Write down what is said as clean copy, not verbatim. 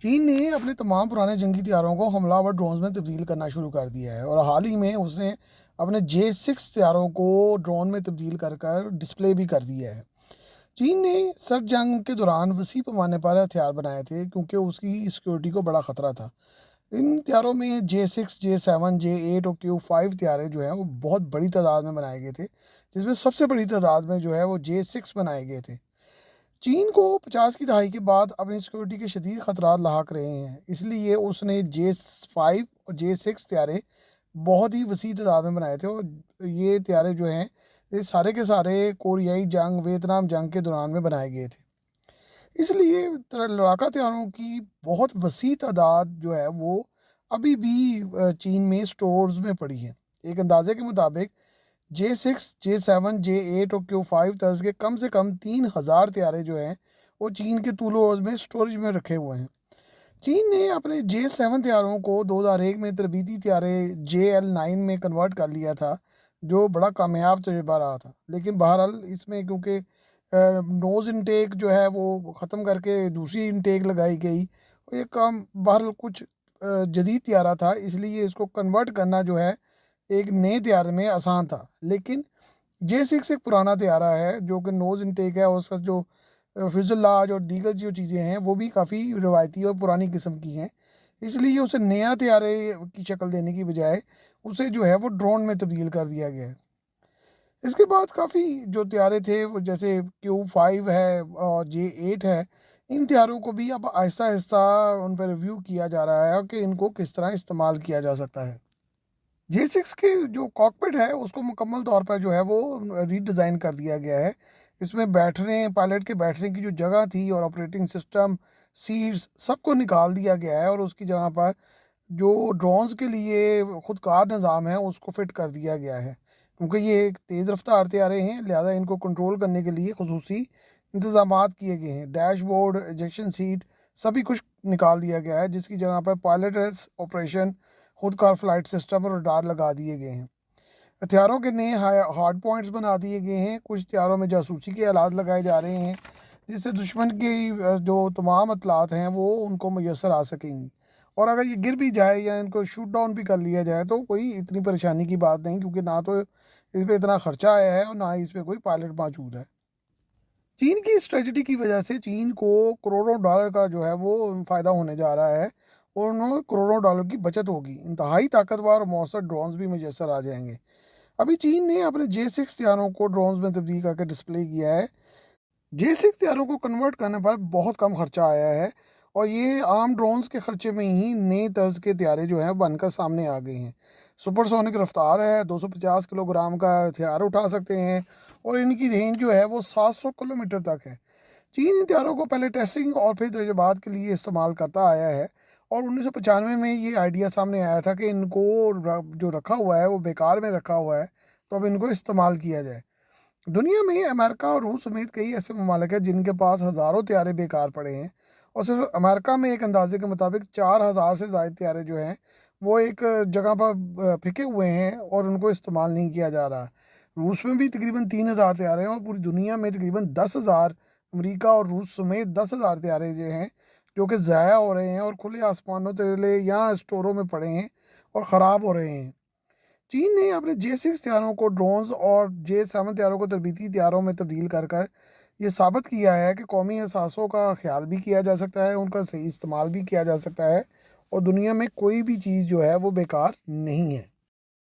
چین نے اپنے تمام پرانے جنگی طیاروں کو حملہ آور ڈرونز میں تبدیل کرنا شروع کر دیا ہے اور حال ہی میں اس نے اپنے J-6 طیاروں کو ڈرون میں تبدیل کر کر ڈسپلے بھی کر دیا ہے۔ چین نے سرد جنگ کے دوران وسیع پیمانے پر ہتھیار بنائے تھے کیونکہ اس کی سیکیورٹی کو بڑا خطرہ تھا۔ ان طیاروں میں J-6 J-7 J-8 اور Q-5 طیارے جو ہیں وہ بہت بڑی تعداد میں بنائے گئے تھے، جس میں سب سے بڑی تعداد میں جو ہے وہ J-6 بنائے گئے تھے۔ چین کو 50 کی دہائی کے بعد اپنی سیکورٹی کے شدید خطرات لاحق رہے ہیں، اس لیے اس نے J-5 اور J-6 طیارے بہت ہی وسیع تعداد میں بنائے تھے، اور یہ طیارے جو ہیں یہ سارے کے سارے کوریائی جنگ، ویتنام جنگ کے دوران میں بنائے گئے تھے۔ اس لیے لڑاکا طیاروں کی بہت وسیع تعداد جو ہے وہ ابھی بھی چین میں سٹورز میں پڑی ہے۔ ایک اندازے کے مطابق J-6 J-7 J-8 اور Q-5 طرز کے کم سے کم 3000 طیارے جو ہیں وہ چین کے طول و عرض میں سٹوریج میں رکھے ہوئے ہیں۔ چین نے اپنے J-7 طیاروں کو 2001 میں تربیتی طیارے JL-9 میں کنورٹ کر لیا تھا، جو بڑا کامیاب تجربہ رہا تھا، لیکن بہرحال اس میں کیونکہ نوز انٹیک جو ہے وہ ختم کر کے دوسری انٹیک لگائی گئی، اور یہ کام بہرحال کچھ جدید طیارہ تھا، اس لیے اس کو کنورٹ کرنا جو ہے ایک نئے طیارے میں آسان تھا۔ لیکن J-6 ایک پرانا طیارہ ہے جو کہ نوز انٹیک ہے، اور اس کا جو فیوزلاج اور دیگر جو چیزیں ہیں وہ بھی کافی روایتی اور پرانی قسم کی ہیں، اس لیے اسے نیا طیارے کی شکل دینے کی بجائے اسے جو ہے وہ ڈرون میں تبدیل کر دیا گیا ہے۔ اس کے بعد کافی جو طیارے تھے وہ جیسے Q-5 ہے اور J-8 ہے، ان طیاروں کو بھی اب آہستہ آہستہ ان پہ ریویو کیا جا رہا ہے کہ ان کو کس طرح استعمال کیا جا سکتا ہے۔ J-6 کے جو کاکپٹ ہے اس کو مکمل طور پر جو ہے وہ ری ڈیزائن کر دیا گیا ہے۔ اس میں پائلٹ کے بیٹھنے کی جو جگہ تھی اور آپریٹنگ سسٹم، سیٹس، سب کو نکال دیا گیا ہے، اور اس کی جگہ پر جو ڈرونز کے لیے خودکار نظام ہے اس کو فٹ کر دیا گیا ہے، کیونکہ یہ ایک تیز رفتار طیارے ہیں، لہذا ان کو کنٹرول کرنے کے لیے خصوصی انتظامات کیے گئے ہیں۔ ڈیش بورڈ، ایجیکشن سیٹ، سبھی کچھ نکال دیا گیا ہے، جس کی جگہ پر پائلٹ لیس آپریشن، خود کار فلائٹ سسٹم اور رڈار لگا دیے گئے ہیں۔ ہتھیاروں کے نئے ہارڈ پوائنٹس بنا دیے گئے ہیں، کچھ ہتھیاروں میں جاسوسی کے آلات لگائے جا رہے ہیں جس سے دشمن کی جو تمام اطلاعات ہیں وہ ان کو میسر آ سکیں گی، اور اگر یہ گر بھی جائے یا ان کو شوٹ ڈاؤن بھی کر لیا جائے تو کوئی اتنی پریشانی کی بات نہیں، کیونکہ نہ تو اس پہ اتنا خرچہ آیا ہے اور نہ ہی اس پہ کوئی پائلٹ موجود ہے۔ چین کی اس ٹریجڈی کی وجہ سے چین کو کروڑوں ڈالر کا جو ہے وہ فائدہ ہونے جا رہا ہے، اور انہوں کروڑوں ڈالر کی بچت ہوگی، انتہائی طاقتور اور مؤثر ڈرونز بھی میسر آ جائیں گے۔ ابھی چین نے اپنے J-6 طیاروں کو ڈرونز میں تبدیل کر کے ڈسپلے کیا ہے۔ J-6 طیاروں کو کنورٹ کرنے پر بہت کم خرچہ آیا ہے، اور یہ عام ڈرونز کے خرچے میں ہی نئے طرز کے طیارے جو ہیں بن کر سامنے آ گئے ہیں۔ سپر سونک رفتار ہے، 250 کلو گرام کا ہتھیار اٹھا سکتے ہیں، اور ان کی رینج جو ہے وہ 700 کلومیٹر تک ہے۔ چین ان طیاروں کو پہلے ٹیسٹنگ اور پھر تجربات کے لیے استعمال کرتا آیا ہے، اور 1995 میں یہ آئیڈیا سامنے آیا تھا کہ ان کو جو رکھا ہوا ہے وہ بیکار میں رکھا ہوا ہے، تو اب ان کو استعمال کیا جائے۔ دنیا میں امریکہ اور روس سمیت کئی ایسے ممالک ہیں جن کے پاس ہزاروں طیارے بیکار پڑے ہیں، اور صرف امریکہ میں ایک اندازے کے مطابق 4000 سے زائد طیارے جو ہیں وہ ایک جگہ پر پھنکے ہوئے ہیں اور ان کو استعمال نہیں کیا جا رہا۔ روس میں بھی تقریباً 3000 طیارے ہیں، اور پوری دنیا میں تقریباً 10,000 امریکہ اور روس سمیت 10,000 طیارے جو ہیں جو کہ ضائع ہو رہے ہیں اور کھلے آسمانوں تلے یا اسٹوروں میں پڑے ہیں اور خراب ہو رہے ہیں۔ چین نے اپنے J-6 طیاروں کو ڈرونز اور J-7 طیاروں کو تربیتی طیاروں میں تبدیل کر کر یہ ثابت کیا ہے کہ قومی اثاثوں کا خیال بھی کیا جا سکتا ہے، ان کا صحیح استعمال بھی کیا جا سکتا ہے، اور دنیا میں کوئی بھی چیز جو ہے وہ بیکار نہیں ہے۔